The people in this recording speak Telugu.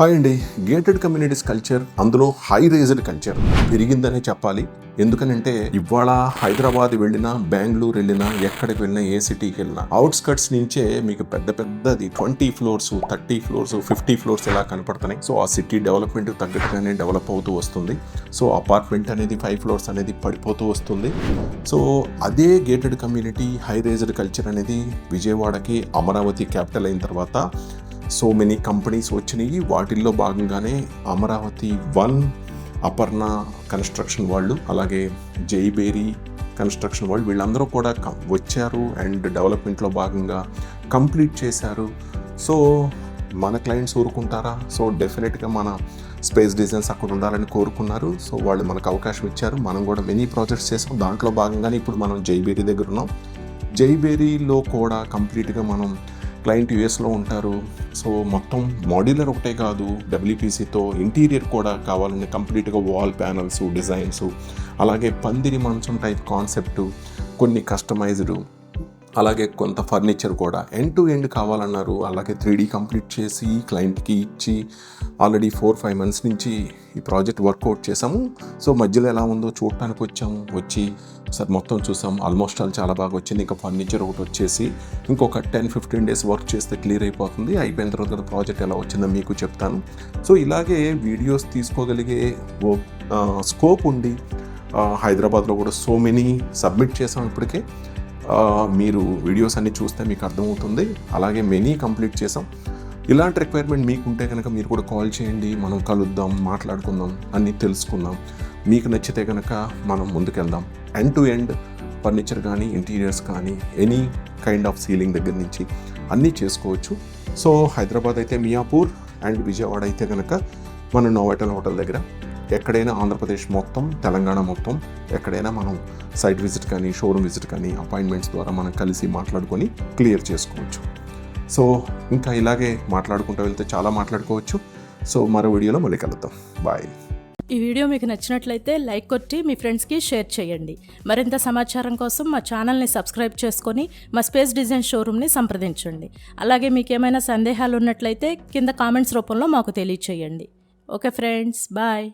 హాయ్ అండి. గేటెడ్ కమ్యూనిటీస్ కల్చర్, అందులో హై రేజ్డ్ కల్చర్ పెరిగిందనే చెప్పాలి. ఎందుకనంటే ఇవాళ హైదరాబాద్ వెళ్ళినా, బెంగళూరు వెళ్ళినా, ఎక్కడికి వెళ్ళినా, ఏ సిటీకి వెళ్ళినా అవుట్స్కట్స్ నుంచే మీకు పెద్ద పెద్దది 20 ఫ్లోర్స్, 30 ఫ్లోర్స్, 50 ఫ్లోర్స్ ఇలా కనపడుతున్నాయి. సో ఆ సిటీ డెవలప్మెంట్ తగ్గట్టుగానే డెవలప్ అవుతూ వస్తుంది. సో అపార్ట్మెంట్ అనేది 5 ఫ్లోర్స్ అనేది పడిపోతూ వస్తుంది. సో అదే gated community high raised culture అనేది విజయవాడకి అమరావతి క్యాపిటల్ అయిన తర్వాత సో మెనీ కంపెనీస్ వచ్చినాయి. వాటిల్లో భాగంగానే అమరావతి 1, అపర్ణ కన్స్ట్రక్షన్ వాళ్ళు, అలాగే జైబేరీ కన్స్ట్రక్షన్ వాళ్ళు, వీళ్ళందరూ కూడా వచ్చారు అండ్ డెవలప్మెంట్లో భాగంగా కంప్లీట్ చేశారు. సో మన క్లయింట్స్ ఊరుకుంటారా? సో డెఫినెట్గా మన స్పేస్ డిజైన్స్ అక్కడ ఉండాలని కోరుకున్నారు. సో వాళ్ళు మనకు అవకాశం ఇచ్చారు. మనం కూడా మెనీ ప్రాజెక్ట్స్ చేసాం. దాంట్లో భాగంగానే ఇప్పుడు మనం జైబేరీ దగ్గర ఉన్నాం. జైబేరీలో కూడా కంప్లీట్గా మనం క్లయింట్ యూఎస్లో ఉంటారు. సో మొత్తం మాడ్యులర్ ఒకటే కాదు, డబ్ల్యూపీసీతో ఇంటీరియర్ కూడా కావాలని కంప్లీట్గా వాల్ ప్యానల్స్, డిజైన్స్, అలాగే పందిరి మంచం టైప్ కాన్సెప్టు, కొన్ని కస్టమైజ్డ్, అలాగే కొంత ఫర్నిచర్ కూడా ఎండ్ టు ఎండ్ కావాలన్నారు. అలాగే 3D కంప్లీట్ చేసి క్లయింట్కి ఇచ్చి ఆల్రెడీ 4-5 months నుంచి ఈ ప్రాజెక్ట్ వర్కౌట్ చేసాము. సో మధ్యలో ఎలా ఉందో చూడటానికి వచ్చి సార్ మొత్తం చూసాం. ఆల్మోస్ట్ చాలా బాగా వచ్చింది. ఇంకా ఫర్నిచర్ ఒకటి వచ్చేసి ఇంకొక 10-15 days వర్క్ చేస్తే క్లియర్ అయిపోతుంది. అయిపోయిన తర్వాత ప్రాజెక్ట్ ఎలా వచ్చిందో మీకు చెప్తాను. సో ఇలాగే వీడియోస్ తీసుకోగలిగే స్కోప్ ఉండి హైదరాబాద్లో కూడా సో మెనీ సబ్మిట్ చేసాం ఇప్పటికే. మీరు వీడియోస్ అన్నీ చూస్తే మీకు అర్థమవుతుంది. అలాగే మెనీ కంప్లీట్ చేసాం. ఇలాంటి రిక్వైర్మెంట్ మీకు ఉంటే కనుక మీరు కూడా కాల్ చేయండి, మనం కలుద్దాం, మాట్లాడుకుందాం, అన్నీ తెలుసుకుందాం. మీకు నచ్చితే కనుక మనం ముందుకెళ్దాం. ఎండ్ టు ఎండ్ ఫర్నిచర్ కానీ, ఇంటీరియర్స్ కానీ, ఎనీ కైండ్ ఆఫ్ సీలింగ్ దగ్గర నుంచి అన్నీ చేసుకోవచ్చు. సో హైదరాబాద్ అయితే మియాపూర్ అండ్ విజయవాడ అయితే కనుక మన నోవాటెల్ హోటల్ దగ్గర, ఎక్కడైనా ఆంధ్రప్రదేశ్ మొత్తం, తెలంగాణ మొత్తం ఎక్కడైనా మనం సైట్ విజిట్ కానీ, షోరూమ్ విజిట్ కానీ, అపాయింట్మెంట్స్ ద్వారా మనం కలిసి మాట్లాడుకొని క్లియర్ చేసుకోవచ్చు. సో ఇంకా ఇలాగే మాట్లాడుకుంటూ వెళ్తే చాలా మాట్లాడుకోవచ్చు. సో మరో వీడియోలో మళ్ళీ కలుద్దాం. బాయ్. ఈ వీడియో మీకు నచ్చినట్లయితే లైక్ కొట్టి మీ ఫ్రెండ్స్కి షేర్ చేయండి. మరింత సమాచారం కోసం మా ఛానల్ని సబ్స్క్రైబ్ చేసుకొని మా స్పేస్ డిజైన్ షోరూమ్ని సంప్రదించండి. అలాగే మీకు ఏమైనా సందేహాలు ఉన్నట్లయితే కింద కామెంట్స్ రూపంలో మాకు తెలియచేయండి. Okay friends, bye.